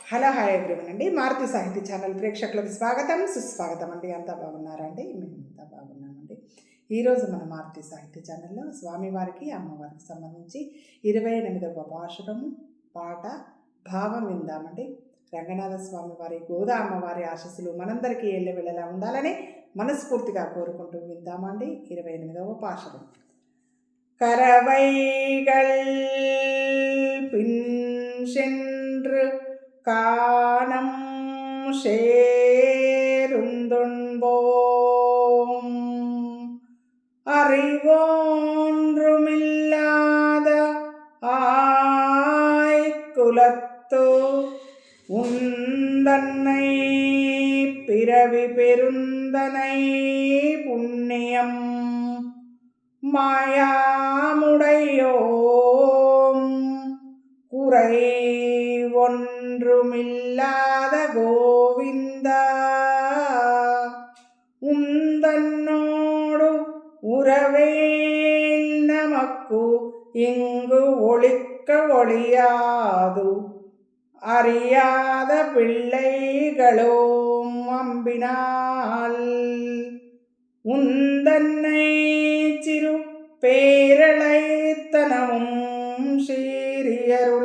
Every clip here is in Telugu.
హలో హాయ్ ఎవ్రీవన్ అండి. మారుతి సాహితీ ఛానల్ ప్రేక్షకులకు స్వాగతం సుస్వాగతం అండి. అంతా బాగున్నారండి? మేమంతా బాగున్నామండి. ఈరోజు మన మారుతి సాహితీ ఛానల్లో స్వామివారికి అమ్మవారికి సంబంధించి 28వ పాశురము పాట భావం విందామండి. రంగనాథ స్వామి వారి గోదా అమ్మవారి ఆశీస్సులు మనందరికీ ఎల్లవెళ్ళలా ఉండాలని మనస్ఫూర్తిగా కోరుకుంటూ విందామండి. 28వ పాశురం. கரவைகள் பின்சென்று காணம் சேருந்துண்போம் அறிவொன்றுமில்லாத ஆய்குலத்து உந்தன்னை பிறவி பெருந்தனை புண்ணியம் மாயாமுடையோம் குறை ஒன்றுமில்லாத கோவிந்தா உந்தன்னோடு உறவேல் நமக்கு இங்கு ஒளிக்க ஒளியாது அறியாத பிள்ளைகளோம் அம்பினால் உந்தன்னை சிறு பேரழைத்தனமும் சீரியருளாதே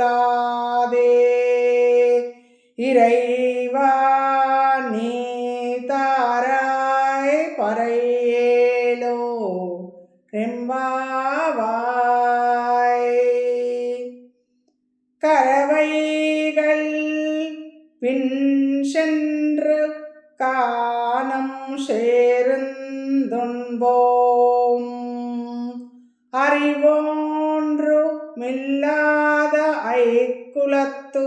இறைவா நீ தாராய் பறையேலோ ரெம்பாவாய். கரவைகள் பின் சென்று காணம் சேருந்துண்போம் அறிவொன்றுமில்லாத ஐக்குலத்து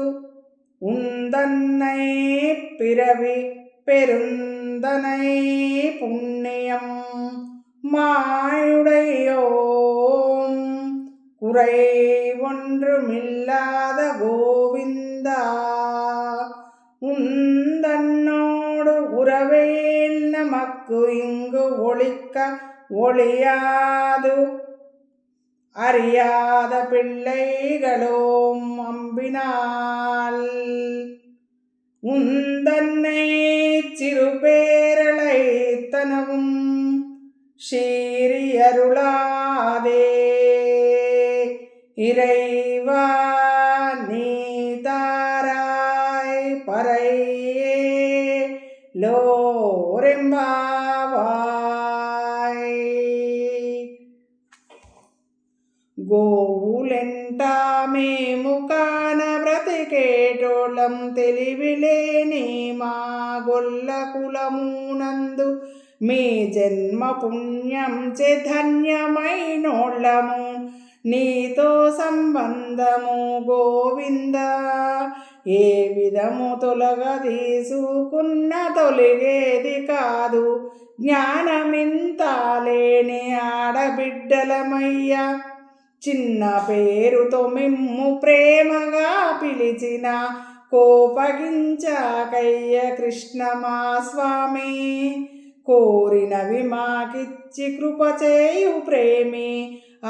உந்தன்னை பிறவி பெருந்தனை புண்ணியம் மாயுடையோம் குறை ஒன்றுமில்லாத கோவிந்தா உந்தன்னோடு உறவேல் நமக்கு இங்கு ஒளிக்க ஒளியாது அறியாத பிள்ளைகளோம் அம்பினால் உந்தன்னை சிறு பேரழைத்தனவும் சீரியருளாதே இறைவா நீ தாராய் பறையே లోరెంబావాయ్. గోవులెంట మేము కాన బ్రతికేటోళ్ళం తెలివిలేని మా గొల్ల కులమునందు మీ జన్మ పుణ్యం చే ధన్యమైనోళ్ళము నీతో సంబంధము గోవింద ఏ విధము తొలగ తీసుకున్న తొలిగేది కాదు జ్ఞానమింత లేని ఆడబిడ్డలమయ్య చిన్న పేరుతో మిమ్ము ప్రేమగా పిలిచిన కోపగించకయ్య కృష్ణ మా స్వామి కోరినవి మాకిచ్చి కృపచేయు ప్రేమి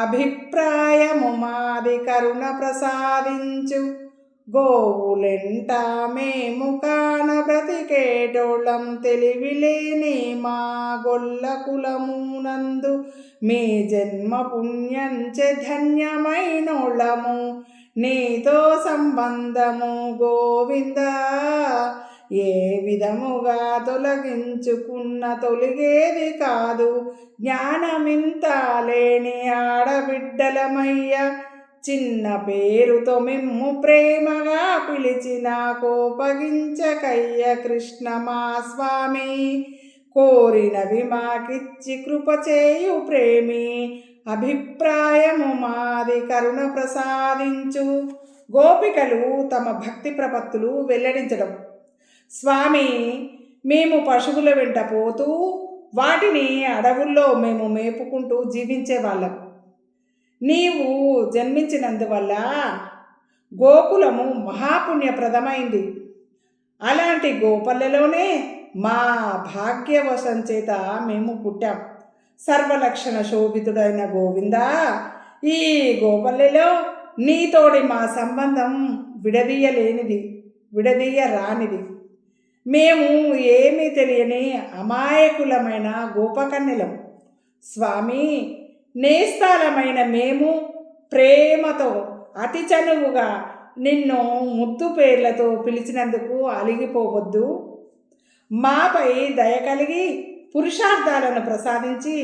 అభిప్రాయము మాది కరుణ ప్రసాదించు గోవులెంట మేము కాన బ్రతికేటోళ్ళం తెలివిలేని మా గొల్ల కులమునందు మీ జన్మ పుణ్యంచే ధన్యమైనోళ్ళము నీతో సంబంధము గోవింద ఏ విధముగా తొలగించుకున్న తొలిగేది కాదు జ్ఞానమింత లేని ఆడబిడ్డలమయ్య చిన్న పేరుతో మిమ్ము ప్రేమగా పిలిచిన కోపగించకయ్య కృష్ణ మా స్వామి కోరినవి మాకిచ్చి కృపచేయు ప్రేమి అభిప్రాయము మాది కరుణ ప్రసాదించు. గోపికలు తమ భక్తి ప్రపత్తులు వెల్లడించడం. స్వామి మేము పశువుల వెంట పోతూ వాటిని అడవుల్లో మేము మేపుకుంటూ జీవించేవాళ్ళం. నీవు జన్మించినందువల్ల గోకులము మహాపుణ్యప్రదమైంది. అలాంటి గోపల్లెలోనే మా భాగ్యవశం చేత మేము పుట్టాం. సర్వలక్షణ శోభితుడైన గోవిందా, ఈ గోపల్లెలో నీతోడి మా సంబంధం విడదీయలేనిది. విడదీయ రానిది. మేము ఏమీ తెలియని అమాయకులమైన గోపకన్యలం. స్వామి, నేస్తాలమైన మేము ప్రేమతో అతి చనువుగా నిన్ను ముద్దు పేర్లతో పిలిచినందుకు అలిగిపోవద్దు. మాపై దయ కలిగి పురుషార్థాలను ప్రసాదించి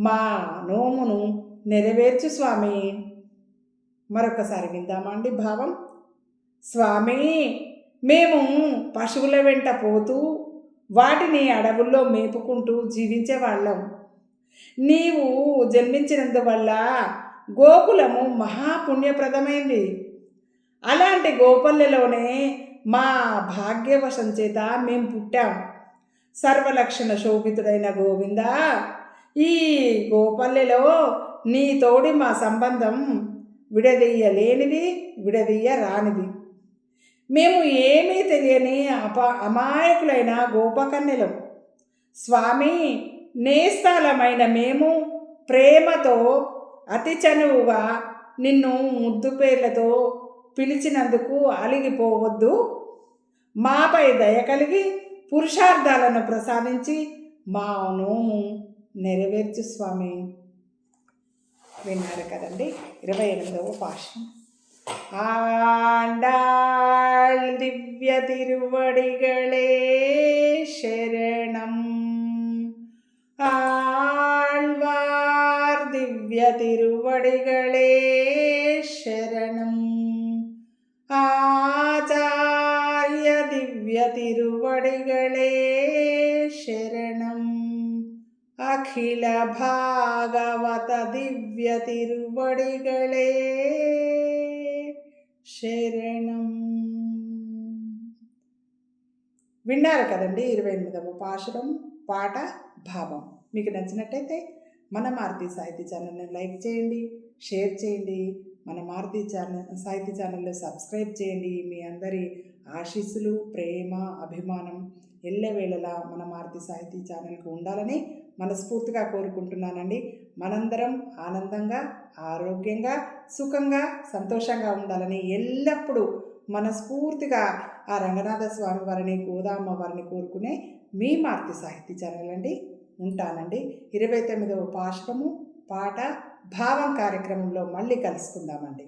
మా నోమును నెరవేర్చు స్వామి. మరొకసారి విందామండి భావం. స్వామి, మేము పశువుల వెంట పోతూ వాటిని అడవుల్లో మేపుకుంటూ జీవించేవాళ్ళం. నీవు జన్మించినందువల్ల గోకులము మహాపుణ్యప్రదమైంది. అలాంటి గోపల్లెలోనే మా భాగ్యవశం చేత మేము పుట్టాం. సర్వలక్షణ శోభితుడైన గోవింద, ఈ గోపల్లెలో నీ తోడి మా సంబంధం విడదీయలేనిది, విడదీయ రానిది. మేము ఏమీ తెలియని అమాయకులైన గోపకన్యలం. స్వామి, నేస్తాలమైన మేము ప్రేమతో అతి చనువుగా నిన్ను ముద్దు పేర్లతో పిలిచినందుకు అలిగిపోవద్దు. మాపై దయ కలిగి పురుషార్థాలను ప్రసాదించి మా నోము నెరవేర్చు స్వామి. విన్నారు కదండి 28వ పాశం. ఆండాళ్ దివ్య తిరువడిగళే శరణం. ఆళ్వార్ దివ్య తిరువడిగళే శరణం. ఆచార్య దివ్య తిరువడిగళే శరణం. అఖిల భాగవత దివ్య తిరువడిగళే శరణం. విన్నారు కదండి 28వ పాశురం పాట భావం. మీకు నచ్చినట్టయితే మన మారుతి సాహితీ ఛానల్ని లైక్ చేయండి, షేర్ చేయండి. మన మారుతి సాహితీ ఛానల్లో సబ్స్క్రైబ్ చేయండి. మీ అందరి ఆశీస్సులు, ప్రేమ, అభిమానం ఎల్లవేళలా మన మారుతి సాహితీ ఛానల్కి ఉండాలని మనస్ఫూర్తిగా కోరుకుంటున్నానండి. మనందరం ఆనందంగా, ఆరోగ్యంగా, సుఖంగా, సంతోషంగా ఉండాలని ఎల్లప్పుడూ మనస్ఫూర్తిగా ఆ రంగనాథ స్వామి వారిని, గోదామ్మ వారిని కోరుకునే మీ మారుతి సాహితీ ఛానల్ అండి. ఉంటానండి. 29వ పాశురము పాట భావం కార్యక్రమంలో మళ్ళీ కలుసుకుందామండి.